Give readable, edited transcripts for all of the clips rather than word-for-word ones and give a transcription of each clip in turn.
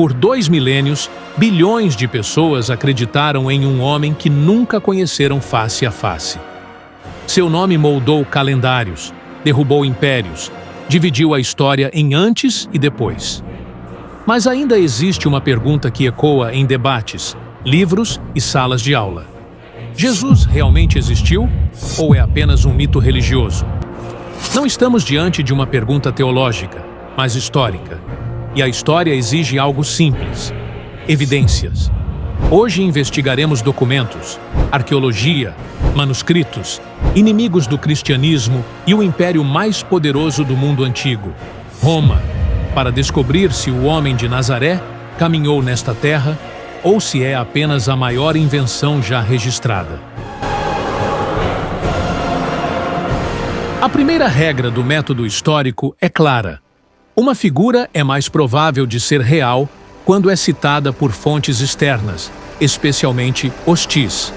Por 2 milênios, bilhões de pessoas acreditaram em um homem que nunca conheceram face a face. Seu nome moldou calendários, derrubou impérios, dividiu a história em antes e depois. Mas ainda existe uma pergunta que ecoa em debates, livros e salas de aula. Jesus realmente existiu ou é apenas um mito religioso? Não estamos diante de uma pergunta teológica, mas histórica. E a história exige algo simples: evidências. Hoje investigaremos documentos, arqueologia, manuscritos, inimigos do cristianismo e o império mais poderoso do mundo antigo, Roma, para descobrir se o homem de Nazaré caminhou nesta terra ou se é apenas a maior invenção já registrada. A primeira regra do método histórico é clara. Uma figura é mais provável de ser real quando é citada por fontes externas, especialmente hostis.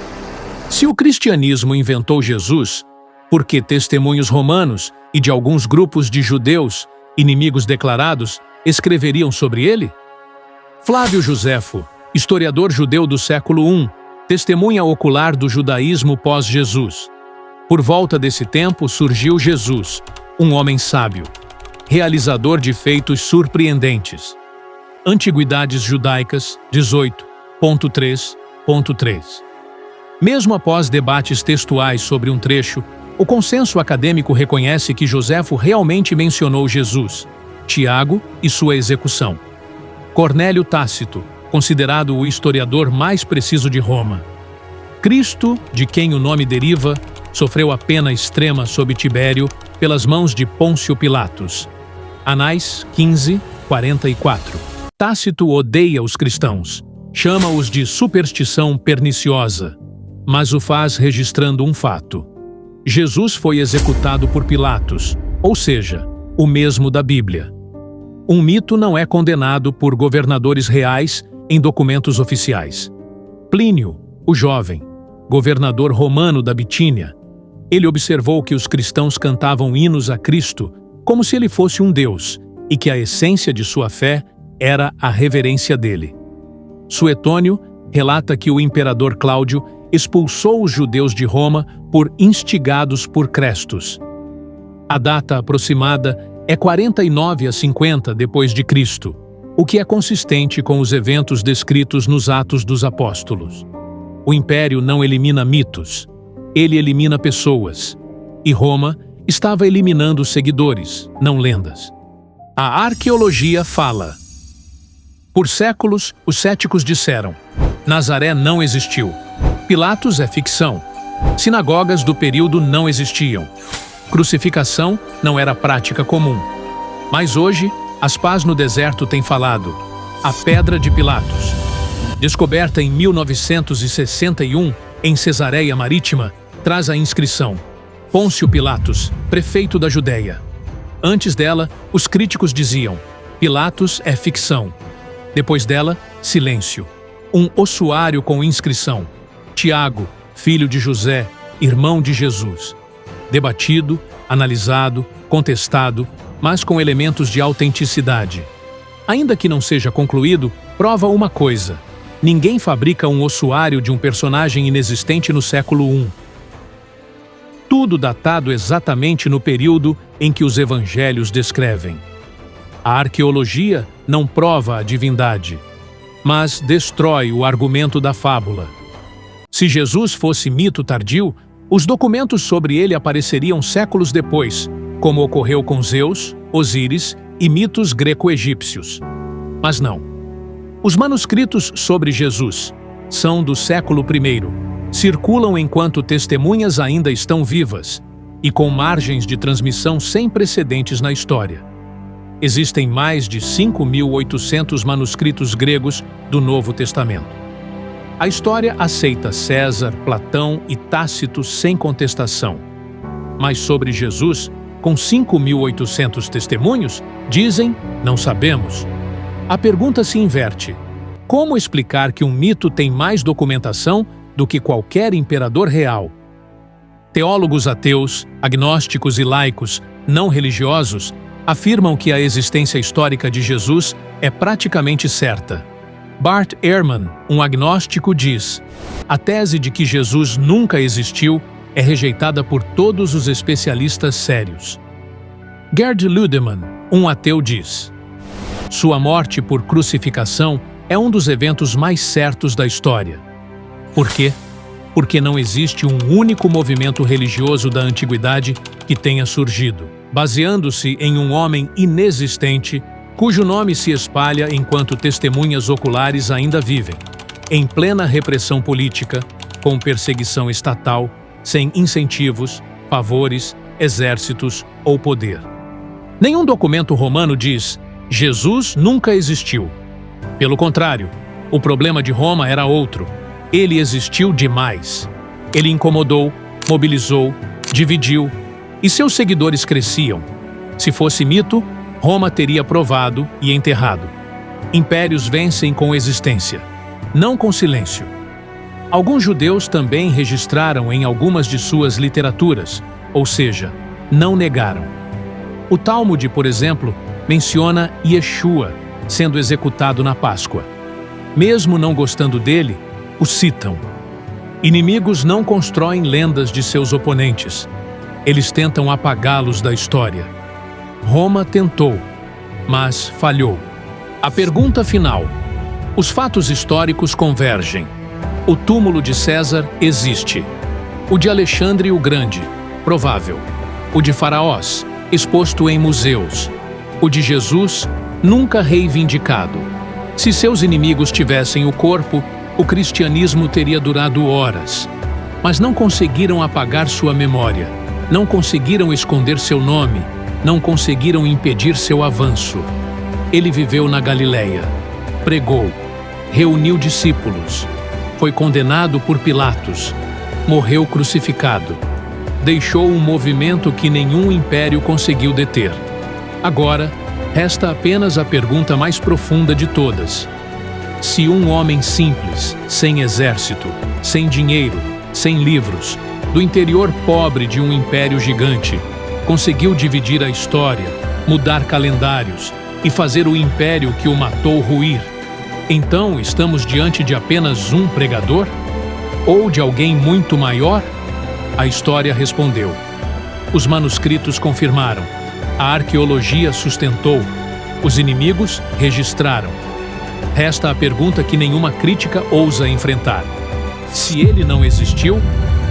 Se o cristianismo inventou Jesus, por que testemunhos romanos e de alguns grupos de judeus, inimigos declarados, escreveriam sobre ele? Flávio Joséfo, historiador judeu do século I, testemunha ocular do judaísmo pós-Jesus. Por volta desse tempo surgiu Jesus, um homem sábio, realizador de feitos surpreendentes. Antiguidades Judaicas 18.3.3. Mesmo após debates textuais sobre um trecho, o consenso acadêmico reconhece que Joséfo realmente mencionou Jesus, Tiago e sua execução. Cornélio Tácito, considerado o historiador mais preciso de Roma. Cristo, de quem o nome deriva, sofreu a pena extrema sob Tibério pelas mãos de Pôncio Pilatos. Anais 15:44. Tácito odeia os cristãos, chama-os de superstição perniciosa, mas o faz registrando um fato. Jesus foi executado por Pilatos, ou seja, o mesmo da Bíblia. Um mito não é condenado por governadores reais em documentos oficiais. Plínio, o jovem, governador romano da Bitínia, ele observou que os cristãos cantavam hinos a Cristo como se ele fosse um Deus e que a essência de sua fé era a reverência dele. Suetônio relata que o imperador Cláudio expulsou os judeus de Roma por instigados por Crestus. A data aproximada é 49 a 50 depois de Cristo, o que é consistente com os eventos descritos nos Atos dos Apóstolos. O império não elimina mitos, ele elimina pessoas, e Roma estava eliminando seguidores, não lendas. A arqueologia fala. Por séculos, os céticos disseram: Nazaré não existiu. Pilatos é ficção. Sinagogas do período não existiam. Crucificação não era prática comum. Mas hoje, as Pás no Deserto têm falado. A Pedra de Pilatos. Descoberta em 1961, em Cesareia Marítima, traz a inscrição: Pôncio Pilatos, prefeito da Judéia. Antes dela, os críticos diziam: Pilatos é ficção. Depois dela, silêncio. Um ossuário com inscrição: Tiago, filho de José, irmão de Jesus. Debatido, analisado, contestado, mas com elementos de autenticidade. Ainda que não seja concluído, prova uma coisa: ninguém fabrica um ossuário de um personagem inexistente no século I. Tudo datado exatamente no período em que os evangelhos descrevem. A arqueologia não prova a divindade, mas destrói o argumento da fábula. Se Jesus fosse mito tardio, os documentos sobre ele apareceriam séculos depois, como ocorreu com Zeus, Osíris e mitos greco-egípcios. Mas não. Os manuscritos sobre Jesus são do século I, circulam enquanto testemunhas ainda estão vivas e com margens de transmissão sem precedentes na história. Existem mais de 5.800 manuscritos gregos do Novo Testamento. A história aceita César, Platão e Tácito sem contestação. Mas sobre Jesus, com 5.800 testemunhos, dizem: não sabemos. A pergunta se inverte: como explicar que um mito tem mais documentação do que qualquer imperador real? Teólogos ateus, agnósticos e laicos, não religiosos, afirmam que a existência histórica de Jesus é praticamente certa. Bart Ehrman, um agnóstico, diz: a tese de que Jesus nunca existiu é rejeitada por todos os especialistas sérios. Gerd Ludemann, um ateu, diz: sua morte por crucificação é um dos eventos mais certos da história. Por quê? Porque não existe um único movimento religioso da antiguidade que tenha surgido, baseando-se em um homem inexistente, cujo nome se espalha enquanto testemunhas oculares ainda vivem, em plena repressão política, com perseguição estatal, sem incentivos, favores, exércitos ou poder. Nenhum documento romano diz: Jesus nunca existiu. Pelo contrário, o problema de Roma era outro. Ele existiu demais. Ele incomodou, mobilizou, dividiu, e seus seguidores cresciam. Se fosse mito, Roma teria provado e enterrado. Impérios vencem com existência, não com silêncio. Alguns judeus também registraram em algumas de suas literaturas, ou seja, não negaram. O Talmud, por exemplo, menciona Yeshua sendo executado na Páscoa. Mesmo não gostando dele, o citam. Inimigos não constroem lendas de seus oponentes. Eles tentam apagá-los da história. Roma tentou, mas falhou. A pergunta final: os fatos históricos convergem. O túmulo de César existe. O de Alexandre o Grande, provável. O de Faraós, exposto em museus. O de Jesus, nunca reivindicado. Se seus inimigos tivessem o corpo, o cristianismo teria durado horas. Mas não conseguiram apagar sua memória. Não conseguiram esconder seu nome. Não conseguiram impedir seu avanço. Ele viveu na Galileia. Pregou. Reuniu discípulos. Foi condenado por Pilatos. Morreu crucificado. Deixou um movimento que nenhum império conseguiu deter. Agora, resta apenas a pergunta mais profunda de todas. Se um homem simples, sem exército, sem dinheiro, sem livros, do interior pobre de um império gigante, conseguiu dividir a história, mudar calendários e fazer o império que o matou ruir, então estamos diante de apenas um pregador? Ou de alguém muito maior? A história respondeu. Os manuscritos confirmaram. A arqueologia sustentou. Os inimigos registraram. Resta a pergunta que nenhuma crítica ousa enfrentar. Se ele não existiu,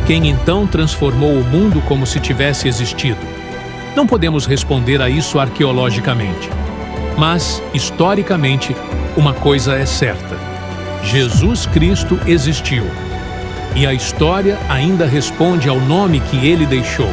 quem então transformou o mundo como se tivesse existido? Não podemos responder a isso arqueologicamente. Mas, historicamente, uma coisa é certa. Jesus Cristo existiu. E a história ainda responde ao nome que ele deixou.